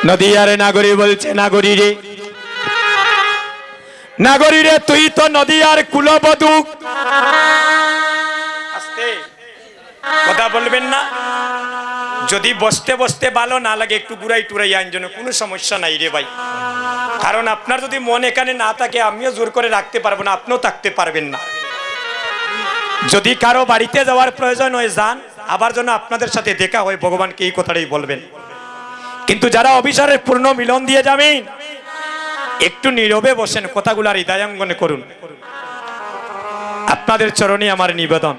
নদিয়ার নাগরী বলছে, নাগরী রে, নাগরী রে, তুই তো নদিয়ার কুলবধূ। আস্তে কথা বলবেন না। যদি বসতে বসতে ভালো না লাগে একটু ঘুরাই টুরাই আইন, জন্য কোনো সমস্যা নাই রে ভাই। কারণ আপনার যদি মন এখানে না থাকে আমিও জোর করে রাখতে পারবো না, আপনিও থাকতে পারবেন না। যদি কারো বাড়িতে যাওয়ার প্রয়োজন হয়ে যান, আবার যেন আপনাদের সাথে দেখা হয়, ভগবানকে এই কথাটাই বলবেন। কিন্তু যারা অভিসারের পূর্ণ মিলন দিয়ে যাবেন, একটু নীরবে বসেন, কথাগুলো হৃদয়াঙ্গনে করুন। আপনাদের চরণে আমার নিবেদন।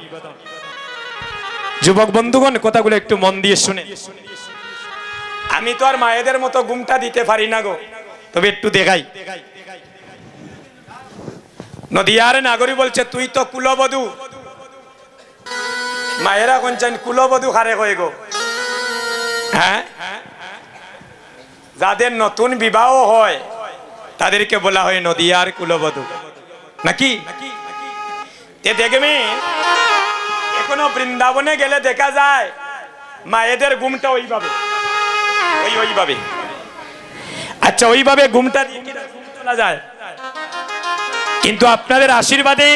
যুবক বন্ধুগণ, কথাগুলো একটু মন দিয়ে শুনে। আমি তো আর মায়েদের মতো ঘুমটা দিতে পারি না গো, তবে একটু দেখাই। নদিয়ার নাগরী বলছে, তুই তো কুলবধূ। মায়েরা কোনছেন কুলবধূ হারে হয়ে গো? হ্যাঁ, যাদের নতুন বিবাহ হয় তাদেরকে বলা হয় নদিয়ার কুলবধূ, নাকি? দেখবেন এখনো বৃন্দাবনে গেলে দেখা যায় মায়েদের ঘুমটা ওইভাবে ওইভাবে। আচ্ছা, ওইভাবে ঘুমটা চলা যায়। কিন্তু আপনাদের আশীর্বাদে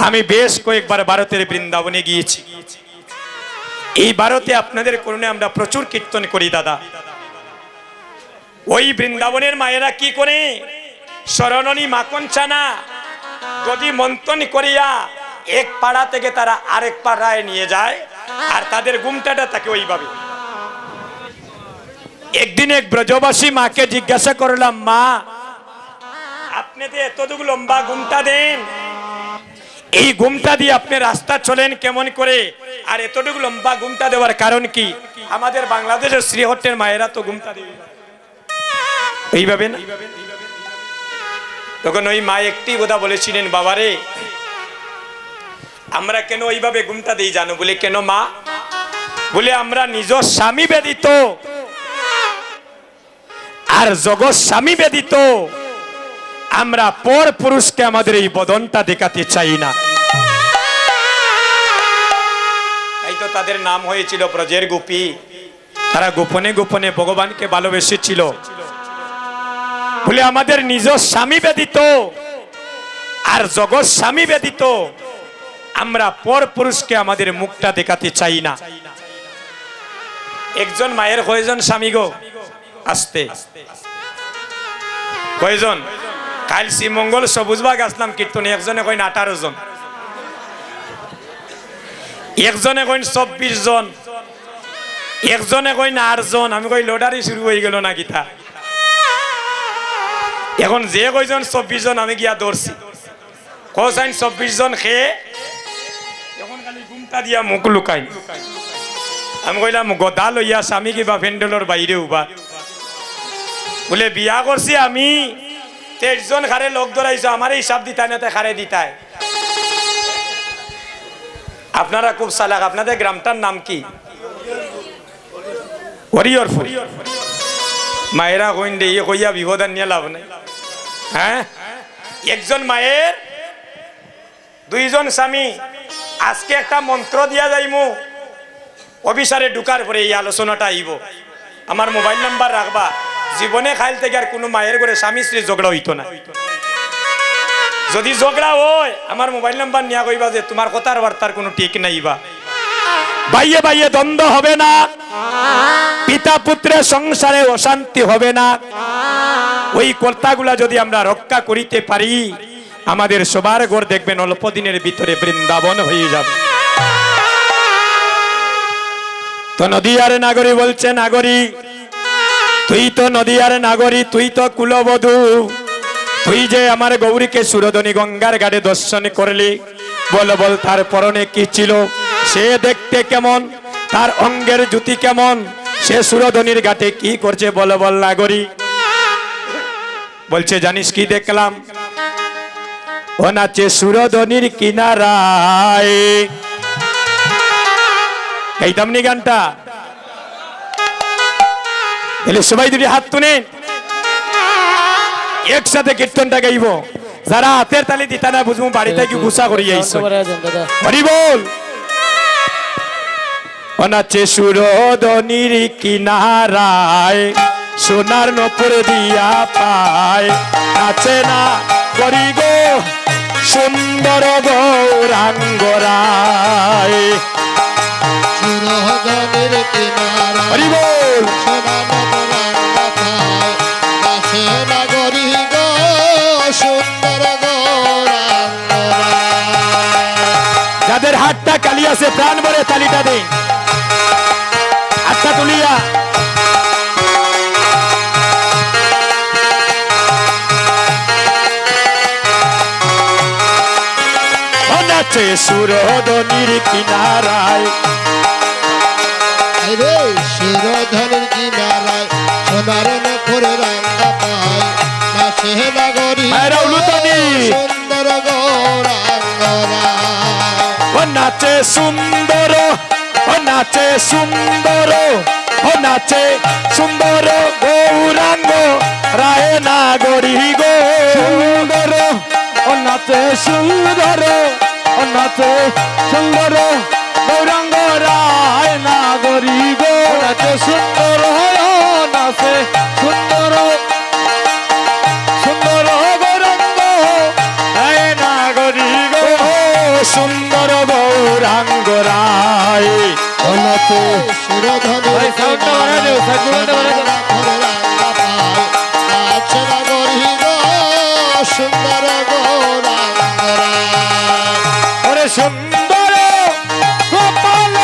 আমি বেশ কয়েকবার ভারতের বৃন্দাবনে গিয়েছি। এই ভারতে আপনাদের করুণে আমরা প্রচুর কীর্তন করি দাদা। ওই বৃন্দাবনের মায়েরা কি করে, শরণনী মাখন ছানা যদি মন্থন করিয়া এক পাড়া থেকে তারা আরেক পাড়ায় নিয়ে যায়, আর তাদের ঘুমটাটা থাকে ওইভাবে। একদিন এক ব্রজবাসী মাকে জিজ্ঞাসা করলাম, মা আপনি তো এতটুকু লম্বা ঘুমটা দেন, এই ঘুমটা দিয়ে আপনি রাস্তা চলেন কেমন করে, আর এতটুকু লম্বা ঘুমটা দেওয়ার কারণ কি? আমাদের বাংলাদেশের শ্রীহট্টের মায়েরা তো ঘুমটা দেবে এইভাবে না। তখন ওই মা একটি কথা বলেছিলেন, বাবারে আমরা কেন ওইভাবে ঘুমটা দিই জানো? বলে কেন মা? বলে আমরা নিজ স্বামী ব্যতীত আর জগৎ স্বামী ব্যতীত আমরা পর পুরুষকে আমাদের এই বদনটা দেখাতে চাই না। তাই তো তাদের নাম হয়েছিল ব্রজের গোপী। তারা গোপনে গোপনে ভগবানকে ভালোবেসেছিল। বলে আমাদের নিজ স্বামী ব্যতীত আর জগৎ স্বামী ব্যতীত আমরা পর পুরুষকে আমাদের মুখটা দেখাতে চাই না। একজন মায়ের কয়জন স্বামী গো? আসতে কয়জন? কাল শ্রীমঙ্গল সবুজবাগ আসলাম কীর্তনে, একজনে কইন 18 জন, একজনে কইন 24 জন, একজনে কইন 8 জন। আমি কই লটারি শুরু হয়ে গেল না গীতা। এখন যে কয়জন 24 জন আমি গিয়া ধরছি, কোসাইন 24 জন খেয়ে এখন খালি ঘুমটা দিয়া মুখ লুকাই। আমি কইলাম গদা লইয়া স্বামী কিবা ফেন্ডেলর বাইরে উবা। বলে বিয়া করছি আমি, 23 জন খারে লোক ধরাইছো, আমার হিসাব দিতাই না, খারে দিতাই। আপনারা খুব চালাক। আপনাদের গ্রামটার নাম কি? হরিহরপুর। মায়েরা কইন দে ইয়ে কইয়া বিপদান নিয়ে লাভ নাই। হ্যাঁ, একজন মায়ের 2 জন স্বামী। আজকে একটা মন্ত্র দিয়া যাইমু, অফিসারে ঢুকার পরে এই আলোচনাটা আইব। আমার মোবাইল নাম্বার রাখবা। জীবনে খাইল থেকে আর কোনো মায়ের ঘরে স্বামী স্ত্রী ঝগড়া হইতো না। যদি ঝগড়া হয় আমার মোবাইল নাম্বার নিয়া কইবা যে তোমার কথার বার্তার কোনো ঠিক নাই বা। বাইয়ে বাইয়ে দ্বন্দ্ব হবে না, পিতা পুত্রের সংসারে অশান্তি হবে না। ওই কর্তাগুলা যদি আমরা রক্ষা করিতে পারি, আমাদের সবার ঘর দেখবেন অল্প দিনের ভিতরে বৃন্দাবন হয়ে যাবে। তো নদিয়ার নাগরী বলছে, নাগরী তুই তো নদিয়ার নাগরী, তুই তো কুলবধূ। তুই যে আমার গৌরীকে সুরধনী গঙ্গার ঘাটে দর্শন করলি, বল বল তার পরনে কি ছিল, সে দেখতে কেমন, তার অঙ্গের জ্যোতি কেমন, সে সুরধনীর ঘাটে কি করছে, বল বল নাগরী। বলছে জানিস কি দেখলাম? ও নাচে সুরধনীর কিনারায়। এই দামনি গানটা এলে সবাই দুটি হাত তুলেন, একসাথে কীর্তনটা গাইব। যারা হাতের তালি দিতা না বুঝবো বাড়িতে কি গুসা করি যাইছো। হরি বল। নাচে সুরধনির কিনারায় সোনার নপুর দিয়া পায় নাচে না করি গো সুন্দর গৌরাঙ্গরায় সুরধনির কিনারায় হরি বল সোনার গৌরাঙ্গ পায় নাচে না করি গো সুন্দর গৌরাঙ্গরায়। যাদের হাতটা কালি আছে প্রাণ ভরে তালিটা দেই হাতটা তুলিয়া নাচে সুরধনির কিনারায় রে সুরধনির কিনারায় সোনার নখরে রাঙ্গা পায় নাচে নগরী মায়েরা উলুতনি সুন্দর গৌরাঙ্গরায়। ও নাচে সুন্দর ও নাচে সুন্দর ও নাচে সুন্দর গৌরাঙ্গ রায় নাগরী গো সুন্দর ও নাচে সুন্দর ও নাচে সুন্দর গৌরাঙ্গ রায় নাগরী গো নাচে সুন্দর নাচে সুন্দর সুন্দর গৌরাঙ্গ রায় নাগরী গো সুন্দর গৌরাঙ্গ রায় ও নাচে সুরধনির কিনারায় সোনার নখরে রাঙ্গা পায় নাচে নগরী গো সুন্দর গৌরাঙ্গরায়। ওরে সুন্দর গোপাল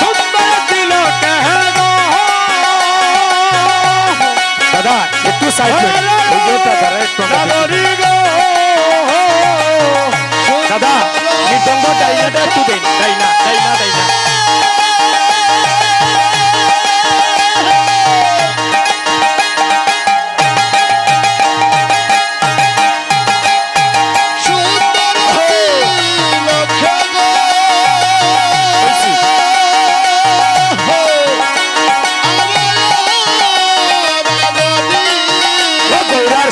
সুন্দর দিল দাদা একটু সাইড দাদা মৃদঙ্গ ডাইনাটা একটু দেন ডাইনা ডাইনা ডাইনা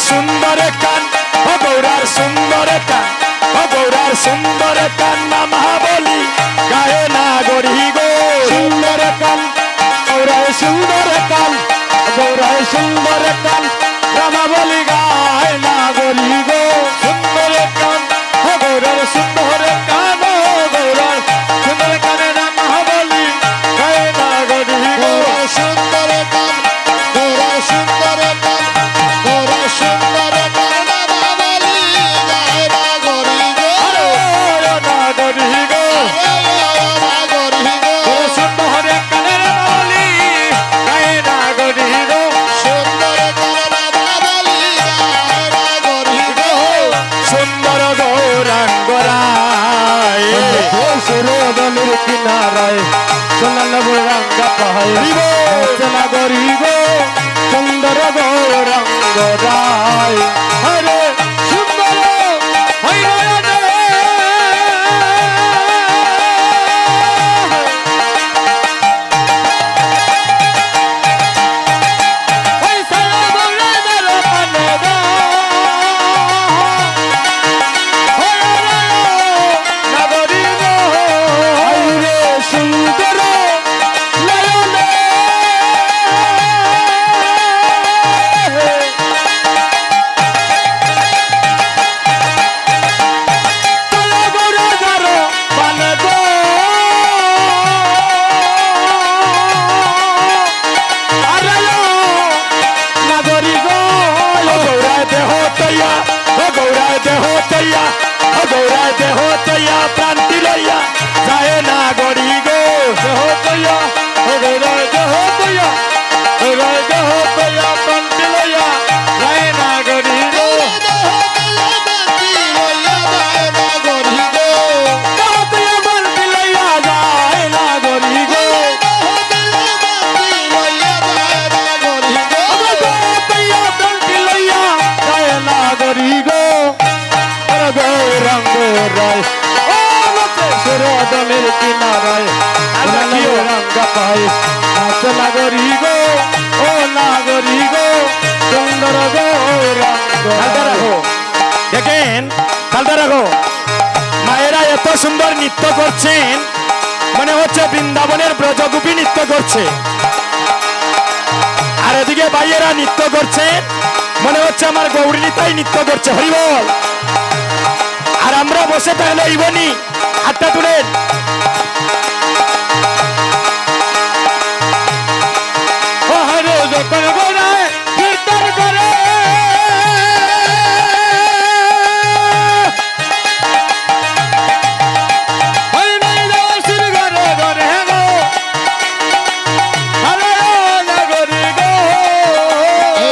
সুন্দর কান ও গৌরার সুন্দর কান ও গৌরার সুন্দর কান নামা বলি গায়ে না গড়ি গো সুন্দর কান গৌরায় সুন্দর কান গৌরায় সুন্দর কান রামা বলি গায়ে না গড়ি গো সুন্দর কান ও গৌরার সুন্দর কান ও গৌরার সুন্দর কানে রামা বলি গায়ে না গড়ি গো সুন্দর কান গোরা সুন্দর কান গোরা সুন্দর কান বাবালি গায় না গরি গো না গড়ি গো না গরি গো সুন্দর কানের বলি গায়ে না গড়ি গো সুন্দর কান বাবালি গায় না গরি গো সুন্দর গৌরাঙ্গ রায় সুরধনির কিনারায় সোনাল গৌরাঙ্গ পায় চলা গরি গো সুন্দর গৌরাঙ্গ রায় হরে সুন্দর হই সুন্দর নয়নে প্রান্তি লইয়া যায় না গড়ি গো দেহ তৈয়া দেহ তৈয়া প্রান্তি লইয়া যায় না গড়ি গো দেহ তৈয়া প্রান্তি লইয়া যায় না গড়ি গো তৈয়া প্রান্তি লইয়া যায় না গড়ি গো গৌরাঙ্গ রায় সুরধনির কিনারায় রঙ্গ পায় নাচ লাগরি গো মায়েরা এত সুন্দর নৃত্য করছেন, মনে হচ্ছে বৃন্দাবনের ব্রজগোপী নৃত্য করছে। আর এদিকে ভাইয়েরা নৃত্য করছে, মনে হচ্ছে আমার গৌরীতাই নৃত্য করছে। হরিবল। আর আমরা বসে থাকলে ইবনি হাতটা তুলেন।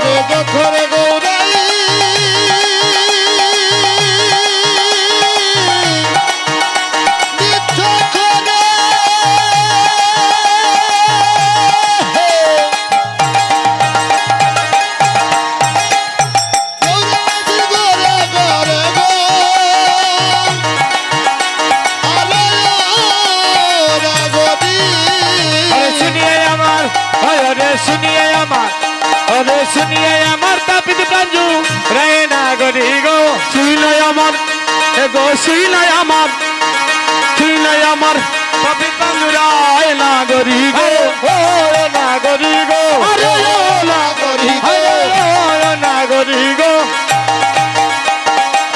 রে যখন গৌরাই নিত্য করে গৌরাজি গরে গরে গো আরে রাগবি শুনিয়ে আমার, রে শুনিয়ে আমার, রে শুনিয়ে আমার তাপিত প্রাঞ্জু রে না গরি গো শুইলাই আমার, এ গো শুইলাই আমার, শুইলাই আমার তাপিত প্রাঞ্জু রায় না গরি গো, ও না গরি গো, আরে ও না গরি গো, না গরি গো,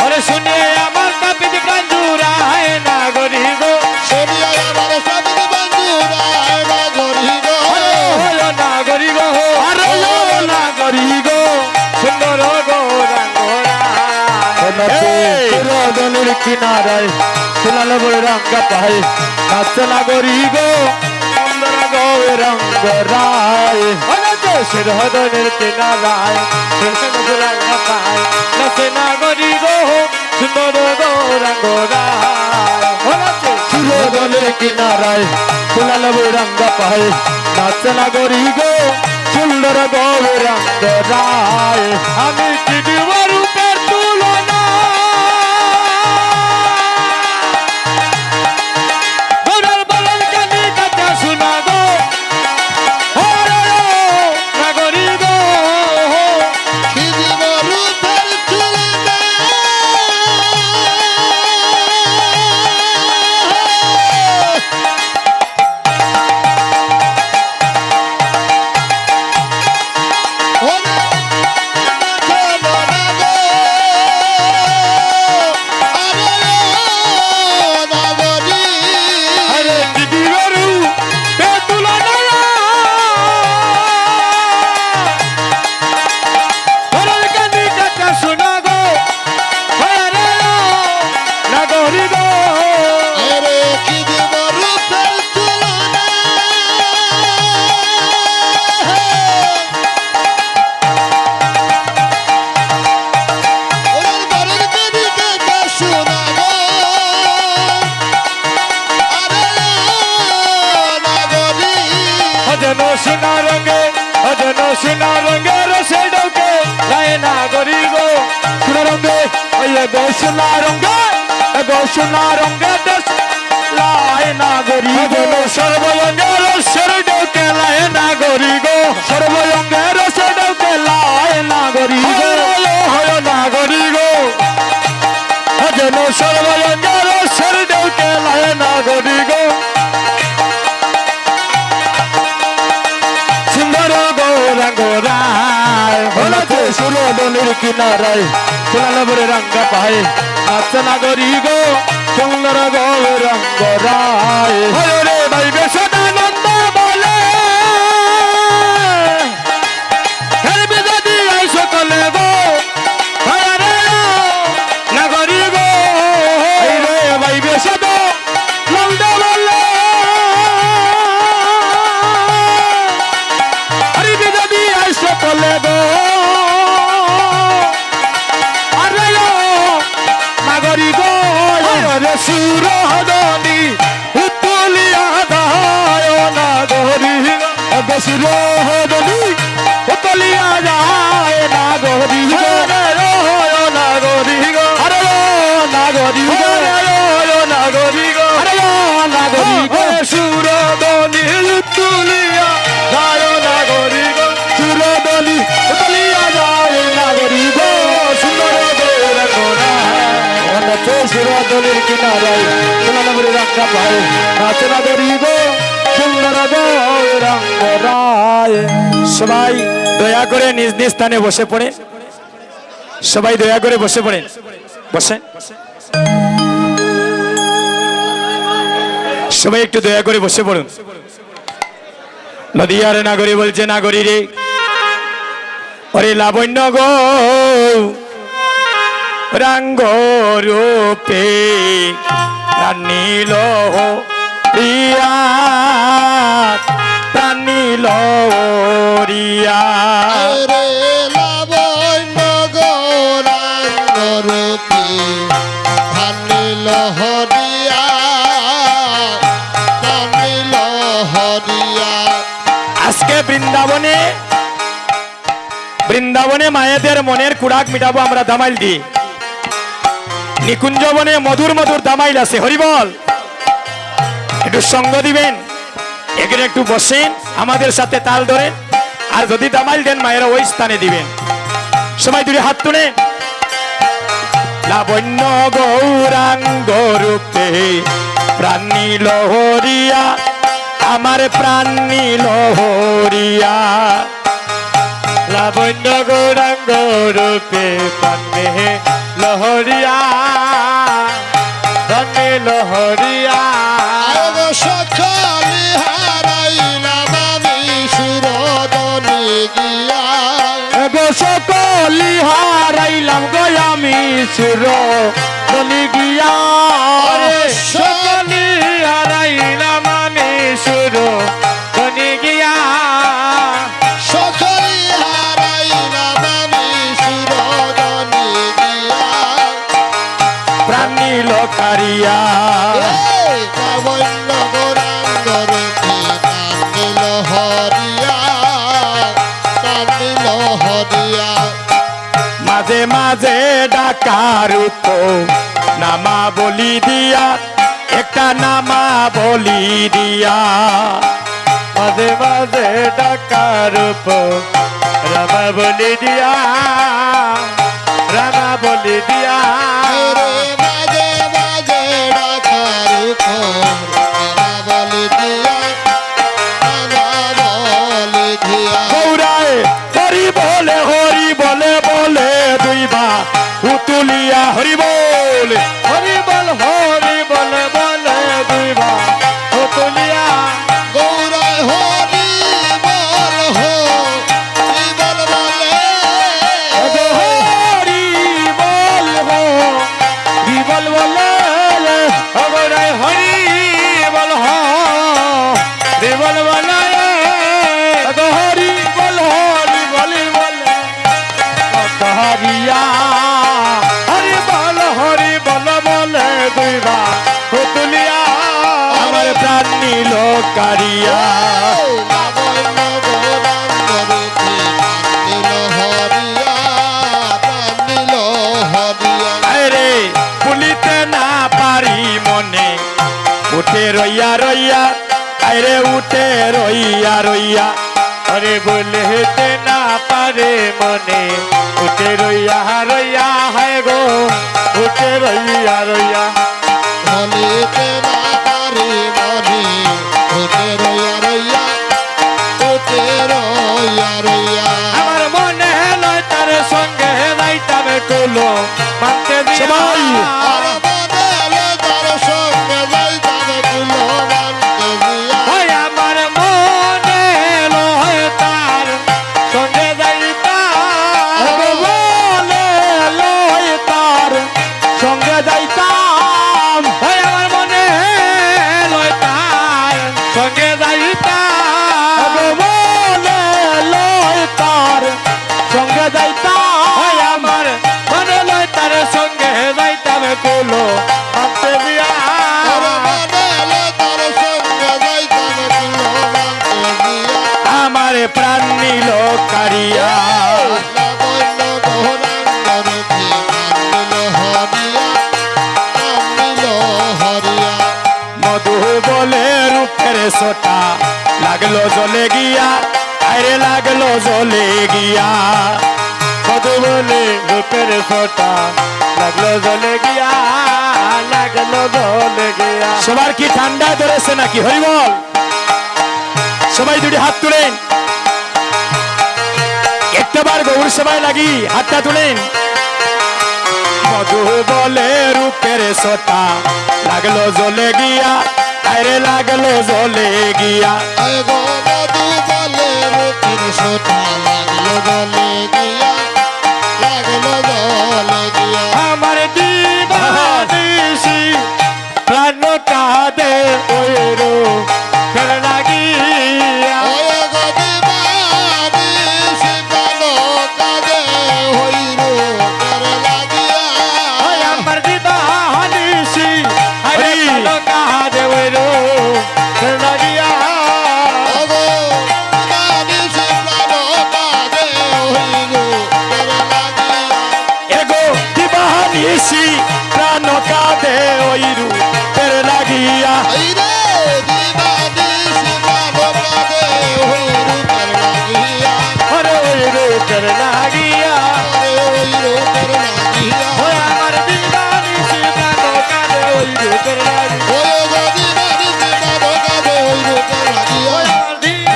আরে শুনিয়ে আমার তাপিত প্রাঞ্জু রায় না গরি গো, শরিয়া আমার সবিত বন্ধুরা রাগরি গো না গরি গো, আরে না গরি গো, সুন্দর গো রঙ্গরা রদনের কিনারায় সোনাল বড় রঙ্গা পায় নাচে না গরি গো, সুন্দর গো রঙ্গরায় রদনের কিনারায় সোনাল রঙ্গা পায় নাচে না গরি গো, সুন্দর গো রঙ্গরায় সুরদনের কিনারায় সোনাল বড় রঙ্গা পায় নাচে না গরি গো, সুন্দর গো রঙ্গরায় আমি কি দিব রূপের তুলনা গৌরের বলন কানি কথা শোনা গো, না গরি গো, কি দিব রূপের তুলনা আরে কি দিব রূপের তুলনা গৌরের কানি কথা শোনা গো, না গরি গো, অজন সোনা রঙে, অজন সোনা রঙে রসে ডোকে রায় না গরি গো, সোনা রঙে ওই গো সোনা রঙে, গো সোনা রঙে দেশ লায় না গরি গো, সর্বঙ্গে রসের ডোকে লায় না গরি গো, সর্বঙ্গে রসে ডোকে লায় না গরি গো, হয় না গরি গো, অজন সর্বঙ্গে রসের ডোকে লায় না গরি গো, সুন্দর গৌরাঙ্গরায় হলাতে সুরদনের কিনারায় সোনাল বড় রঙ্গা পায় নাচে না গরি গো, সুন্দর গৌরাঙ্গরায় হরে ভাই বেশদানন্দ বলে হেরবে যদি আই সকলে গো, হরে না গরি গো, রে ভাই বেশদ নন্দ বলে হরি যদি আই সকলে গো, আরে নাগরি গো, রে সুরদনি উত্তলিয়া দায় সুরদলির কিনারায় সোনানগরী রাঙ্গা ভাই নাচনা গরিব সুন্দর গৌরাঙ্গ রায়। সবাই দয়া করে নিজ নিজ স্থানে বসে পড়েন, সবাই দয়া করে বসে পড়েন, বসেন সবাই একটু দয়া করে বসে পড়ুন। নদিয়ার নাগরী বলছে, নাগরী রে ওরে লাবণ্য গো রাঙ্গ রূপে প্রাণীল রিয়া প্রাণীল রিয়া। রে লাবণ্য গৌরাঙ্গ রূপী ধানি লহরিয়া ধানি লহরিয়া। আজকে বৃন্দাবনে মায়েদের মনের কুড়াক মিটাবো আমরা দামাইল দিয়ে। নিকুঞ্জ বনে মধুর মধুর দামাইল আছে, হরিবল একটু সঙ্গ দিবেন, এখানে একটু বসেন, আমাদের সাথে তাল ধরেন, আর যদি দামাইল দেন মায়েরা ওই স্থানে দিবেন। সবাই দুটি হাত তুলে লাবণ্য গৌরাঙ্গ রূপে প্রাণী লহরিয়া আমার প্রাণী লহরিয়া। লাবণ্য গৌরাঙ্গ রূপে প্রাণে লহরিয়া প্রাণে লহরিয়া। আরে সকালে হারাইলাম আমি সুরদনে গিয়া। এগো সকলি হারাইলাম গো আমি সুর দলি গিয়া। সকলি হারাইলাম আমি সুর দলি গিয়া। সকালে হারাইলাম আমি সুরদনে গিয়া। প্রাণী লকারিয়া। এই লাবণ্য গৌরাঙ্গ রূপে ধানি লহরিয়া ধানি লহরিয়া। মাঝে মাঝে ডাকার নামা বলি দিয়া একটা নামা বলি দিয়া। মাঝে মাঝে ডাকার রামা বলি দিয়া রামা বলি দিয়া। রে মাঝে মাঝে ডাকার বাবা বলি দিয়া বাবা বলি দিয়া। গৌরায় হরি বলে বলে দুইবা উতুলিয়া হরি বল। হরি বল বলে দুইবা ও তুলিয়া। গৌরায় হরি বল বলে হরি বল বলে অগরাই হরি বল বলে হরি বল বলে হরিয়া। হরি বল বলে দুইবা ও তুলিয়া। আমার প্রাণ নীল কারিয়া। লাবণ্য গৌরাঙ্গ রূপে ধানি লহরিয়া ধানি লহরিয়া। আরে ভুলিতে না পারি মনে উঠে রইয়া রইয়া, আরে উঠে রইয়া রইয়া। আরে বলতে না পারে মনে উঠে রইয়া রইয়া হায় গো উঠে রইয়া রইয়া। ভুলিতে না পারি মনে উঠে রইয়া রইয়া উঠে রইয়া রইয়া। আমার মনে নয় তার সঙ্গে যাইতাম কুলো মানতে দিয়া। সবাই। আর বদলে তার সঙ্গে যাইতাম কুলো মানতে দিয়া। ওই আমার মনে নয় তার সঙ্গে যাইতাম বলে লয় তার সঙ্গে যাইতাম। ওই আমার মনে লয় তার সঙ্গে যাইতাম বলে লয় তার সঙ্গে যাইতাম। ওই আমার মনে লয় তার সঙ্গে যাইতাম কুলো মানতে দিয়া। আর বদলে তার সঙ্গে যাইতাম কুলো মানতে দিয়া। আমার প্রাণ নীল কারিয়া। লাবণ্য গৌরাঙ্গ রূপে ধানি লহরিয়া ধানি লহরিয়া। মধু বলে রূপের সোটা লাগলো জলে গিয়া, আরে লাগলো জলে গিয়া। মধু বলে রূপের ফোটা লাগলো জলে গিয়া সবার কি ঠান্ডা ধরেছে নাকি? হরি বল। সবাই দুটি হাত তুলেন, একটাবার গৌর সবাই লাগি হাতটা তুলেন। মধু বলে রূপের সোটা লাগলো জ্বলে গিয়া, আরে লাগলো জ্বলে গিয়া। আয় গো মধু বলে রূপের সোটা লাগলো গলে গিয়া, লাগলো গলে গিয়া। আমার দিবানিশি প্রাণ কাঁদে ওই রূপের লাগিয়া। ওই গো দিবানিশি প্রাণ কাঁদে ওই রূপের লাগিয়া। ওই আমার দিবানিশি আরে প্রাণ কাঁদে ওই রূপের লাগিয়া। ও গো দিবানিশি প্রাণ কাঁদে ওই রূপের লাগিয়া। এগো দিবানিশি প্রাণ কাঁদে ওই রূপের লাগিয়া। এই রে দিবানিশি প্রাণ কাঁদে ওই রূপের লাগিয়া। ওরে ওই রূপের লাগিয়া। আরে ওই রূপের লাগিয়া। ওই আমার দিবানিশি প্রাণ কাঁদে ওই রূপের লাগিয়া। ওই গো দিবানিশি প্রাণ কাঁদে ওই রূপের লাগিয়া।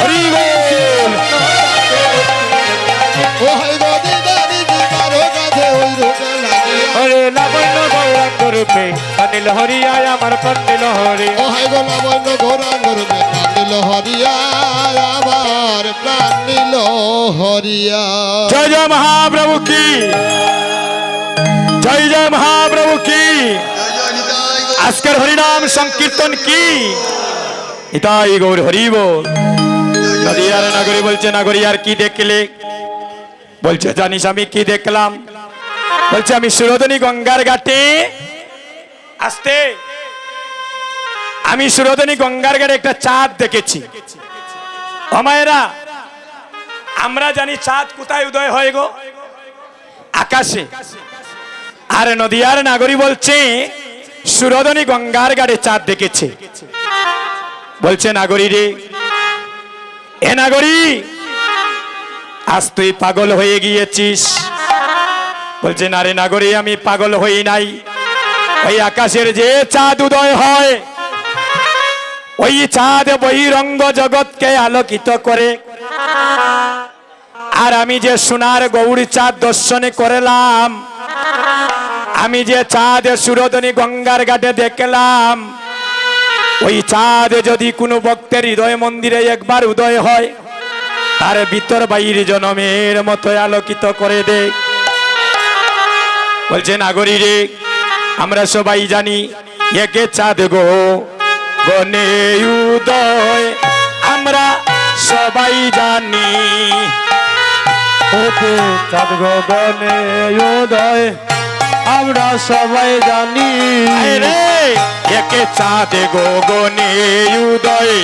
হরি বল। ওই গো দিবানিশি প্রাণ কাঁদে ওই রূপের লাগিয়া। ওরে লাবণ্য গৌরাঙ্গ রূপে অনিল হরিয়ায় আমার পন্নিল হরি। ও হাই গো লাবণ্য গৌরাঙ্গ রূপে প্রাণ নিল হরিয়া, আবার প্রাণ নিল হরিয়া। জয় জয় মহাপ্রভু কি, জয় জয় মহাপ্রভু কি। আজকের হরিনাম সংকীর্তন কি, ইতাই গৌর হরি বল। নদিয়ার নাগরী বলছে, নাগরী আর কি দেখলে? বলছে জানিস আমি কি দেখলাম? বলছে আমি সুরধনী গঙ্গার ঘাটে আসতে, আমি সুরধনী গঙ্গার ঘাটে একটা চাঁদ দেখেছি। ও মায়েরা, আমরা জানি চাঁদ কোথায় উদয় হয় গো? আকাশে। আর নদিয়ার নাগরী বলছে সুরধনী গঙ্গার ঘাটে চাঁদ দেখেছে। বলছে নাগরী রে, এ নাগরী, আজ তুই পাগল হয়ে গিয়েছিস। বলছে না রে নাগরী, আমি পাগল হই নাই। ওই আকাশের যে চাঁদ উদয় হয়, ওই চাঁদ বহিরঙ্গ জগৎকে আলোকিত করে। আর আমি যে সোনার গৌরী চাঁদ দর্শনে করলাম, আমি যে চাঁদ সুরধনী গঙ্গার ঘাটে দেখলাম, ওই চাঁদ যদি কোনো ভক্তের হৃদয় মন্দিরে একবার উদয় হয়, তার ভিতর বাইর জনমের মতো আলোকিত করে দে। বলছে নাগরী রে, আমরা সবাই জানি একে চাঁদ গো গনে উদয়, আমরা সবাই জানি। ওকে চাঁদ গগনে উদয় আমরা সবাই জানি। আয় রে, একে চাঁদ গো গনে উদয়,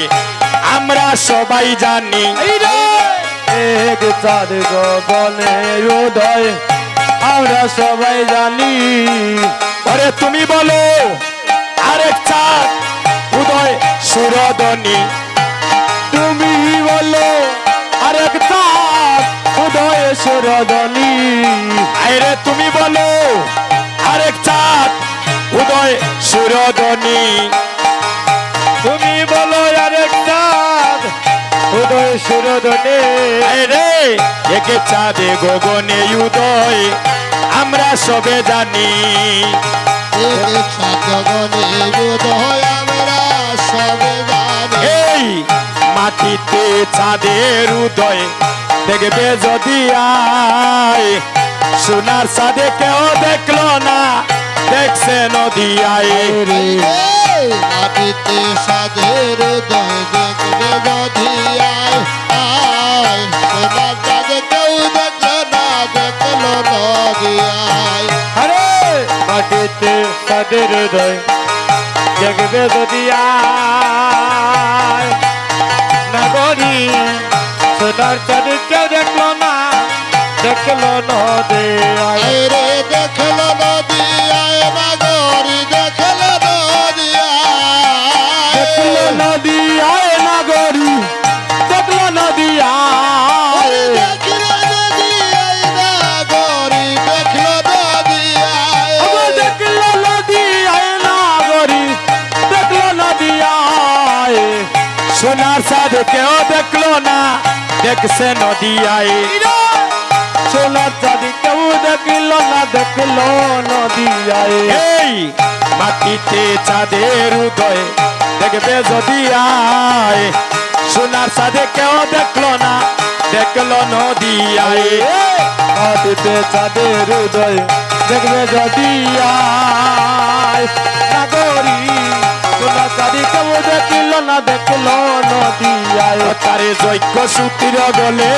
আমরা সবাই জানি। এক চাঁদ গগনে উদয় আমরা সবাই জানি। আরে তুমি বলো আরেক চাঁদ উদয় সুরধনী, তুমি বলো আরেক চাঁদ উদয় সুরধনী। আরে তুমি বলো আরেক চাঁদ উদয় সুরধনী। তুমি বলো আরেক চাঁদ উদয় সুরধনী। আরে একে চাঁদে গগনে উদয়, আমরা সবে জানি। এক চাঁদ গগনে উদয় আমরা সবে জানি। এই মাটিতে চাঁদের উদয় দেখবে যদি আয়, সোনার চাঁদে কেউ দেখলো না, দেখছে নদিয়ায়। রে মাটিতে সাধের উদয় দেখবে যদি আয়, আয় সোনার চাঁদ কেউ দেখলো না, দেখলো নদিয়ায়। আরে মাটিতে তাদের হৃদয় দেখবে যদি আয়, নাগরী সোনার চাঁদ কেউ দেখলো না, দেখলো নদে আয়। রে দেখলো নদিয়ায়, নাগরী দেখলো নদিয়ায়। দেখলো নদী আয় নাগরী, দেখলো নদী আয়। দেখলো নদিয়ায়, নাগরী দেখলো নদিয়ায়। দেখলো নদী আয় নাগরী, দেখলো দেখছে নদিয়ায় সোনার চাঁদি কেউ দেখিল না দেখল নদিয়ায় এই মাটিতে চাঁদের উদয় দেখবে যদি আয় সোনার চাঁদে কেউ দেখলো না দেখলো নদিয়ায় মাটিতে চাঁদের উদয় দেখবে যদি আয় নাগরী সোনার চাঁদি কেউ দেখিল না দেখল নদিয়ায় তারে যজ্ঞ সূত্র গলে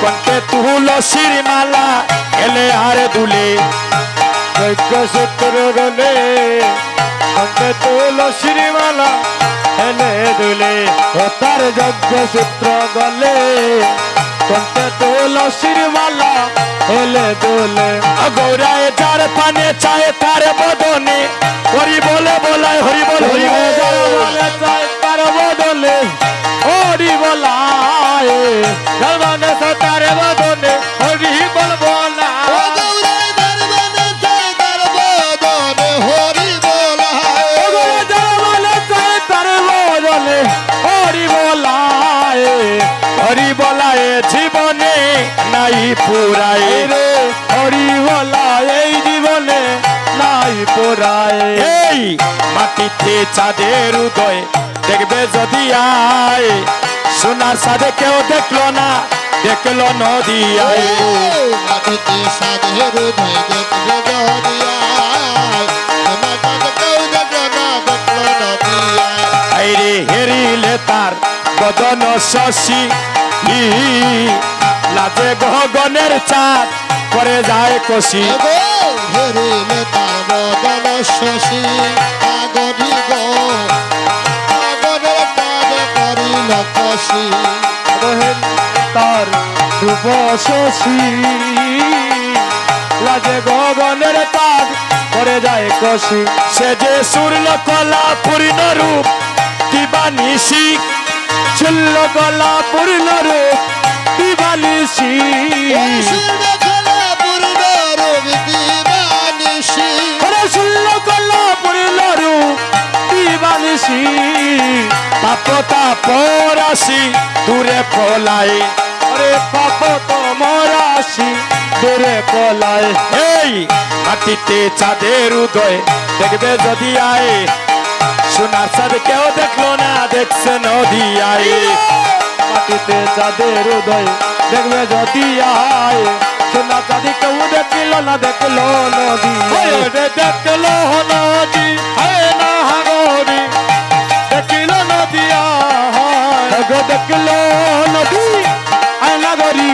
কণ্ঠে তুলসীর মালা এলে আর দুলে যজ্ঞ সূত্র গলে কণ্ঠে তুলসীর মালা হেলে দুলে ও তার যজ্ঞ সূত্র গলে কণ্ঠে তুলসীর মালা হেলে দুলে গৌরায় যার পানে চায় তার বদনে হরি বলে বলায় হরি বল হরি বল তার বদলে হরি বলায় সর্বানে তার বদলে হরি বল ও বলায় গৌরায় দরবারে চায় তার বদনে হরি বলায় হরি বলায় হরি বলায় জীবনে নাই পুরায় রে হরি বলায় এই জীবনে নাই পোড়ায় এই মাটিতে চাঁদের উদয় দেখবে যদি আয় সোনার সাথে কেউ দেখলো না দেখলো নদিয়ায় মাটিতে সাধের উদয় দেখবে নদিয়ায় তোমার কাছে কেউ দেখলো না দেখলো নদিয়ায় আইরে হেরিলে তার বদন শশী লাজে গগনের চাঁদ করে যায় কষি হেরিলে তার বদন শশী আগরি গো আগরের কাজে করিল কষি তার রূপ শশী লাজে গগনের তাজ করে যায় কষি সে যে সুরল কলা পূর্ণ রূপ দিবানিশি ছিল গলা পূর্ণ রূপ দিবানিশি শুনে খেলা পূর্ণ রূপ দিবানিশি ওরে ছিল গলা পূর্ণ রূপ দিবানিশি পাপতা পরাশি দূরে পলায় ওরে পাপ তোমার আসি দূরে পলায় এই মাটিতে চাঁদের উদয় দেখবে যদি আয় সোনার চাঁদ কেউ দেখলো না দেখছে নদিয়ায় মাটিতে চাঁদের উদয় দেখবে যদি আয় সোনা চাঁদি কেউ দেখিল না দেখল নদী দেখল নদী হয় না হাগরি দেখিল নদী গো দেখল নদী আয় নাগরি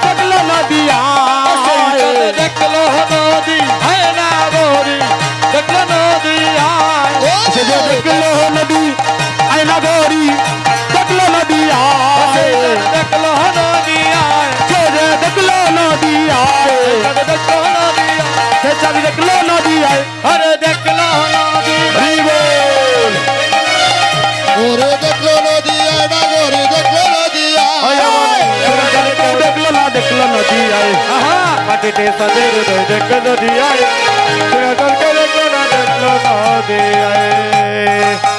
দেখল নদী দেখল নদী হয় না গরি দেখল নদী সে যে দেখল নদী আয় নাগরি দেখল নদী দেখল নদী সে যে দেখল নদী দেখল নদী সে চাবি দেখল নদী আরে দেখল নদী হরিবোল। ওরে দেখলো নদিয়ায় নাগরে দেখলো নদিয়ায় দেখলো না দেখলো নদী আয় মাটিতে সাদের উদয় দেখলো নদী আয় দেখলো না দেখলো নদী আয়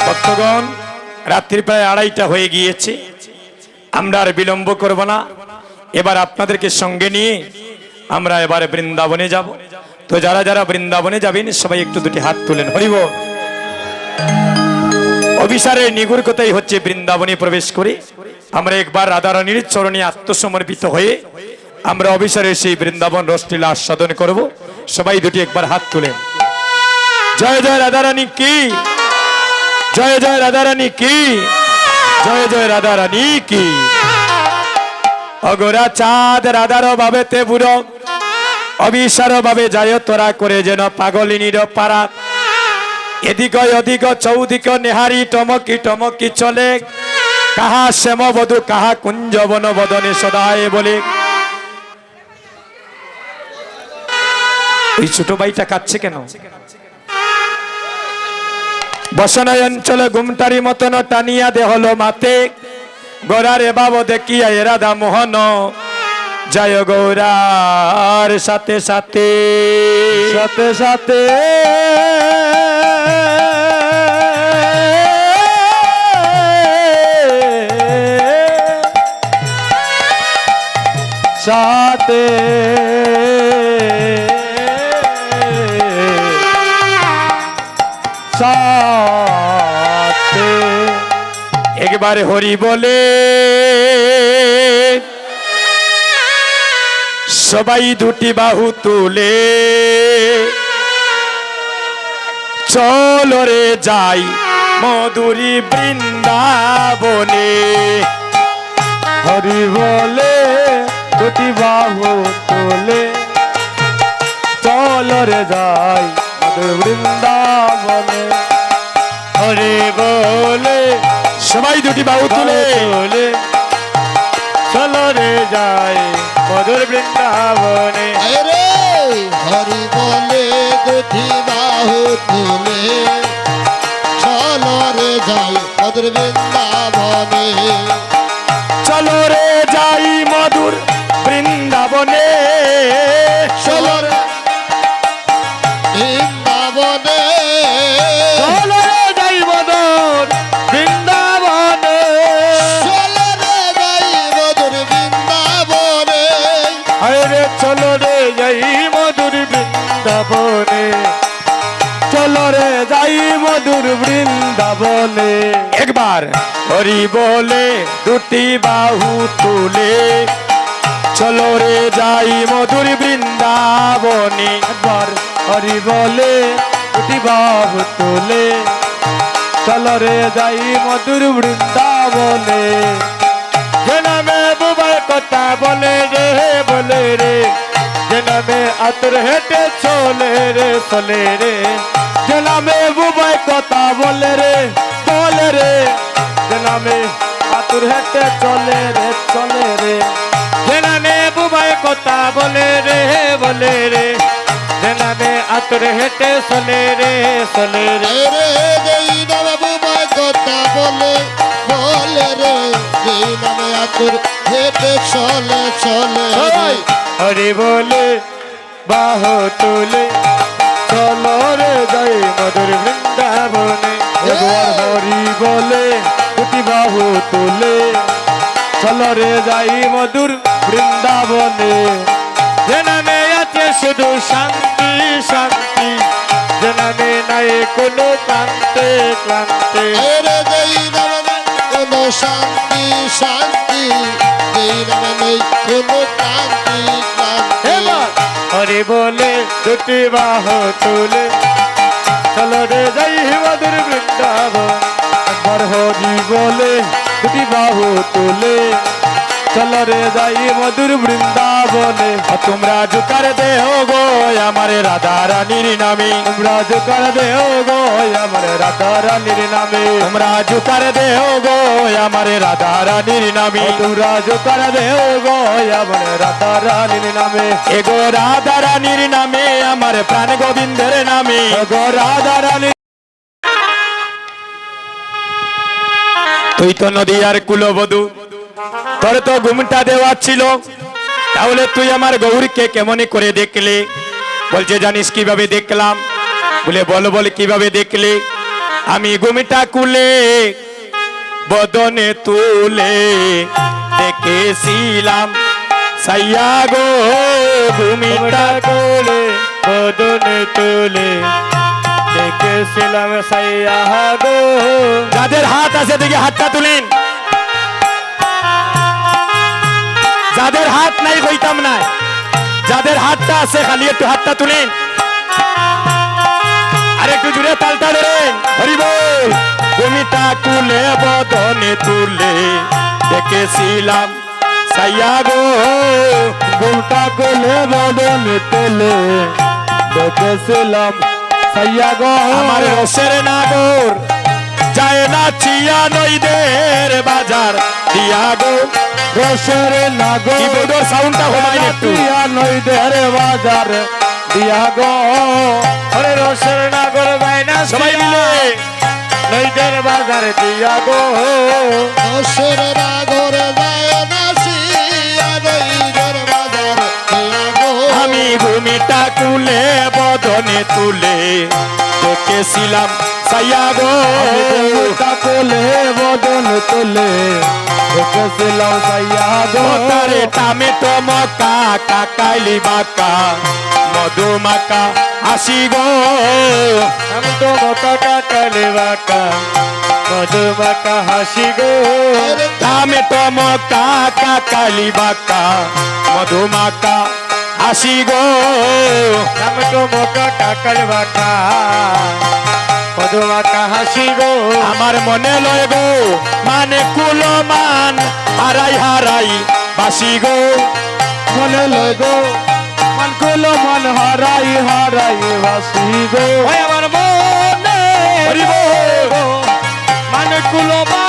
ভক্তগণ রাত্রি প্রায় 2:30টা হয়ে গিয়েছে আমরা আর বিলম্ব করব না এবার আপনাদেরকে সঙ্গে নিয়ে আমরা এবারে বৃন্দাবনে যাব তো যারা যারা বৃন্দাবনে যাবেন সবাই একটু দুটি হাত তুলেন হরিব অভিসারের নিগুর কথাই হচ্ছে বৃন্দাবনে প্রবেশ করে আমরা একবার রাধারানীর চরণে আত্মসমর্পিত হয়ে আমরা অভিসারের সেই বৃন্দাবন রসলীলা আস্বাদন করব সবাই দুটি একবার হাত তুলেন জয় জয় রাধারানী কি জয় জয় রাধারানী কি জয় জয় রাধারানী কি অগরা চাঁদ রাধার ভাবেতে বুড়ো অবিসার ভাবে যায় তোরা করে যেন পাগলিনীর পারা এদিক অধিক চৌদিক নেহারি টমকি টমকি চলে কাহা শ্যাম বধু কাহা কুঞ্জ বন বদনে সদায় বলে ওই ছোট ভাইটা কাচ্ছে কেন বসনায় অঞ্চলে গুমটারি মতন টানিয়া দেহল মাতে গোরারে বাব দেখিয়া এ রাধা মোহন জয় গৌরার সাথে সাথে সাথে সাথে সাথে সাথে একবারে হরি বলে সবাই দুটি বাহু তুলে চলো রে যাই মধুরী বৃন্দাবনে। হরি বলে দুটি বাহু তোলে চল রে যাই মধুর বৃন্দাবনে। হরি বলে সবাই দুটি বাহু তুলে তোলে চল রে যাই মধুর বৃন্দাবনে। রে হরি বলে দুটি বাহু তুলে চলো রে যাই মধুর বৃন্দাবনে। চলো রে যাই মধুর বৃন্দাবনে। চলো রে বৃন্দাবনে। চল রে যাই মধুর বৃন্দাবনে। চলো রে যাই মধুর বৃন্দাবনে। আরে চল রে যাই মধুর বৃন্দাবনে। চল রে যাই মধুর বৃন্দাবনে। একবার হরি বলে দুটি বাহু তুলে চলো রে যাই মধুর বৃন্দাবনে। একবার হরি বলে দুটি বাহু তোলে চল রে যাই মধুর বৃন্দাবনে। যে নামে বুবার কথা বলে রে বলে রে, যে নামে আতর হেঁটে চলে রে চলে রে। যে নামে বুবার কথা বলে রে বলে রে, যে নামে আতর হেঁটে চলে রে চলে রে। যে নামে বুবার কথা বলে রে বলে রে, যে নামে আতর হেঁটে চলে রে চলে রে। রে যেই নামে বুবাই কথা বলে বলে রে, যেই নামে আতুর হেঁটে চলে চলে রে। হরি বলে বাহ তুলে চলো রে যাই মধুর বৃন্দাবনে। একবার হরি বলে দুটি বাহু তুলে চলো রে যাই মধুর বৃন্দাবনে। যে নামে আছে শুধু শান্তি শান্তি, যে নামে নাই কোনো ক্লান্তে ক্লান্তে। রে যেই নামে কোনো শান্তি শান্তি, যেই নামে নেই কোনো ক্লান্তি ক্লান্তি। এবার হরি বলে দুটি বাহু তুলে চলো রে যাই মধুর বৃন্দাবন। একবার হরি বলে দুটি বাহু তুলে চলো রে যাই মধুর বৃন্দাবনে। তোমরা জুকার দেহ গো আমার রাধা রানীর নামে। তোমরা জোকার দেহ গো আমার রাধা রানীর নামে। তোমরা জুকার দেহ গো আমার রাধা রানীর নামে। তোমরা জোকার দেহ গো আমার রাধা রানীর নামে। এগো রাধা রানীর নামে আমার প্রাণ গোবিন্দের নামে। গো রাধা রানী তুই তো নদীয়ার কুলবধূ, তোর তো ঘুমটা দেওয়া ছিল, তাহলে তুই আমার গৌরীকে কেমন করে দেখলে? বলছে জানিস কিভাবে দেখলাম? বলে বল বল কিভাবে দেখলে? আমি ঘুমটা কুলে বদনে তুলে দেখেছিলাম সাইয়া গো ঘুমিটা। কোলে বদনে তুলে দেখেছিলাম সাইয়া গো। যাদের হাত আছে দেখি হাতটা তুলেন, যাদের হাত নাই কইতাম না, যাদের হাতটা আছে খালি একটু হাতটা তুলেন, আর একটু জুড়ে তালটা ধরেন। হরি বল। ভূমিটা কুলে বদনে তুলে দেখেছিলাম সাইয়া গো ঘুমটা কোলে বদনে তুলে দেখেছিলাম সাইয়া গো। আমার রসের নাগর যায় না চিয়া নইদের বাজার দিয়া গো। রসের নাগর কিবোর্ডের সাউন্ডটা কমাই একটু। নইদের বাজার দিয়া গো। আরে রসের নাগর বাইনা সবাই মিলে নইদের বাজার দিয়া গো। দশের নাগর যায় না শিয়া নইদের বাজার দিয়া গো। আমি ভূমিটা কুলে বদনে তুলে দেখেছিলাম সাইয়া গো ঘুমটা কোলে বদন তোলে দেখেছিলাম সাইয়া গো তারে টমেটো মকা কাকাইলি বাকা মধুমাকা হাসি গো আমি তো মকা কাকালে বাকা মধুমাকা হাসি গো টমেটো মকা কাকাইলি বাকা মধুমাকা হাসি গো আমি তো মকা কাকালে বাকা মধুমাকা হাসি গো আমার মনে লয় গো মানে কুলমান হারাই হারাই বাসি গো মনে লয় গো মন কুলো মন হারাই হারাই বাসি গো ওই আমার মনে হরি গো মন কুলো মা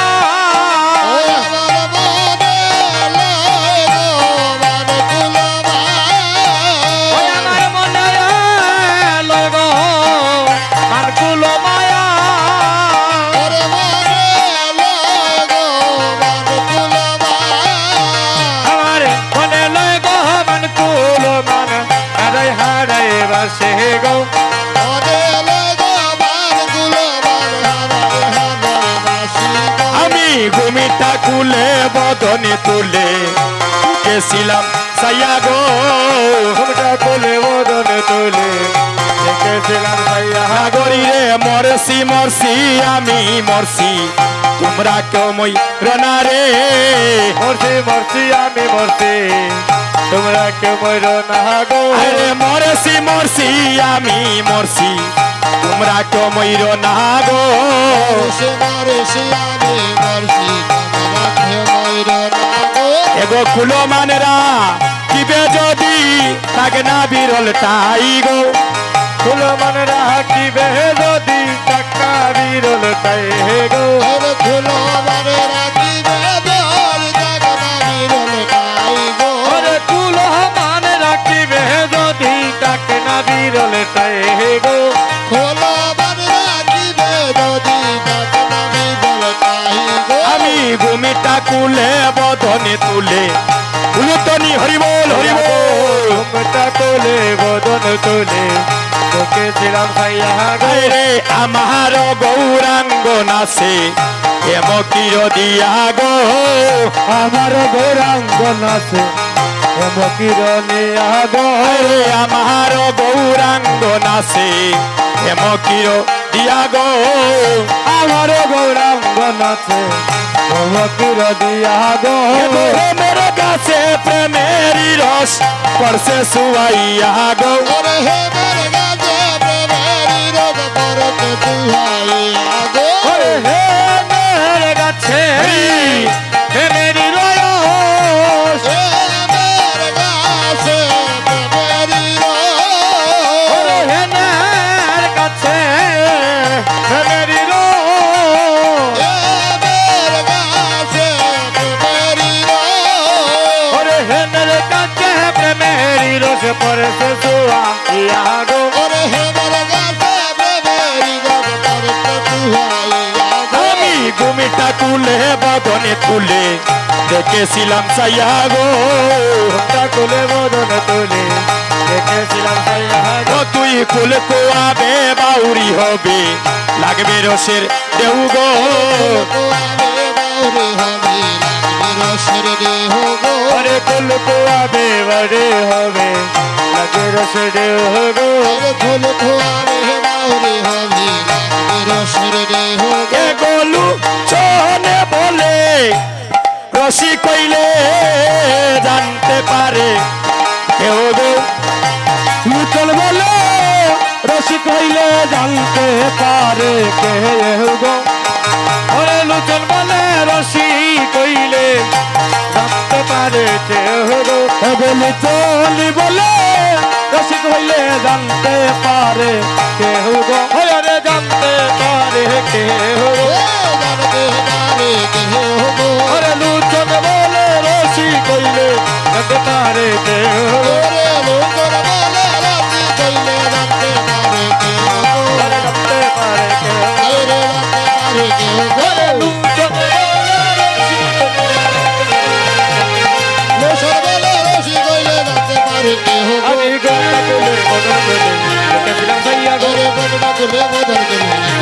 ও আমার মনে লয় গো মানে কুলমা ওই আমার মনে লয় গো মন কুলো মায়া ওরে মনে লয় গো মানে কুলমা আমার মনে লয় গো মন কুলো মন হারাই হারাই বাসি গো মনে লয় গো মানে কুলমা হারাই হারাই বাসি গো আমি ঘুমিটা কুলে বদনে তুলে গেছিলাম সাইয়া গো ঘুমটা কোলে বদন তোলে দেখেছিলাম সাইয়া নাগরী রে মরছি মরছি আমি মরছি তোমরা কেউ মই রনা রে মরছি মরছি আমি মরছি তোমরা কেউ মর না গো আরে মরছি মরছি আমি মরছি তোমরা কেউ মই রনা গো সে মরছি আমি মরছি তোমরা কেউ মইর না গো এগো কুলো মানেরা কিবে যদি থাকে না বিরল টাই গো ফুল মন রাখিবে যদি টাকা বিরল তাই হে গো ওরে ফুলো মানে রাখিবে দর জাগনা বিরল নাই গো ওরে ফুল মান রাখিবে যদি টাকা না বিরল তাই হে গো ফুলো মানে রাখিবে যদি জাগনা বিরল নাই গো আমি ভূমিটা কুলে বদনে তুলে উলুতনি হরিবল হরিবল ঘুমটা কোলে বদন তোলে দেখেছিলাম সাইয়া গো রে আমার গৌরাঙ্গ নাচে এমকির দিয়া গো আমার গৌরাঙ্গ নাচে এমকিরনে আগো রে আমার গৌরাঙ্গ নাচে এমকির দিয়া গো আমার গৌরাঙ্গ নাচে এমকির দিয়া গো প্রেমের কাছে প্রেমেরই রস পরশে সুয়াইয়া গো ওরে হে মেরে গাজে প্রেমেরি রোগ করতে তুহাইয়া গো ওরে হে মেরে গাছে হে মেরি রয়স হে মেরে গাছে প্রেমেরি ওরে রোগ হে মেরে গাছে হে মেরি রয়স হে মেরে গাছে প্রেমেরি রোগ ওরে হে মেরে গাছে প্রেমেরি রস পরশে সুয়াইয়া গো ওরে হে মেরে গাছে প্রেমেরি রোগ করতে তুহাইয়া গো আমি ঘুমিটা কুলে বদনে তুলে দেখেছিলাম সাইয়া গো ঘুমটা কোলে বদন তোলে দেখেছিলাম সাইয়া ও তুই কুল কোয়াবে বাউরি হবে লাগবে রসের দেউ গো কোয়াবে বাউরি হবে লাগবে রসের দেহ গো আরে কুল কোয়াবে বড়ে হবে লাগে রস দেহ গো ওরে ফুল কোয়াবে বাউরি হবে লাগবে রসের দেহ গো এ গলু চনে বলে রসি কইলে জানতে পারে কেউ গো লুচল বলে রসিক হইলে জানতে পারে কে গো ওরে লুচল বলে রসিক হইলে জানতে পারে কে গো বলি চলি বলে রসিক হইলে জানতে পারে কে গো ওরে জানতে পারে কে গো জানতে পারে দেহ গো ওরে লুচল বলে রসিক হইলে জানতে পারে কে গো ওরে লোকর বলে রাতি কইলে জানতে পারে দেহ গো জানতে পারে কে গো আরে জানতে পারে দেহ গো লোসর বলে রসি কইলে জানতে পারে দেহ গো আমি গলা কোলে বদন তোলে দেখেছিলাম সাইয়া গো ওরে বড় বড় বদল গেলে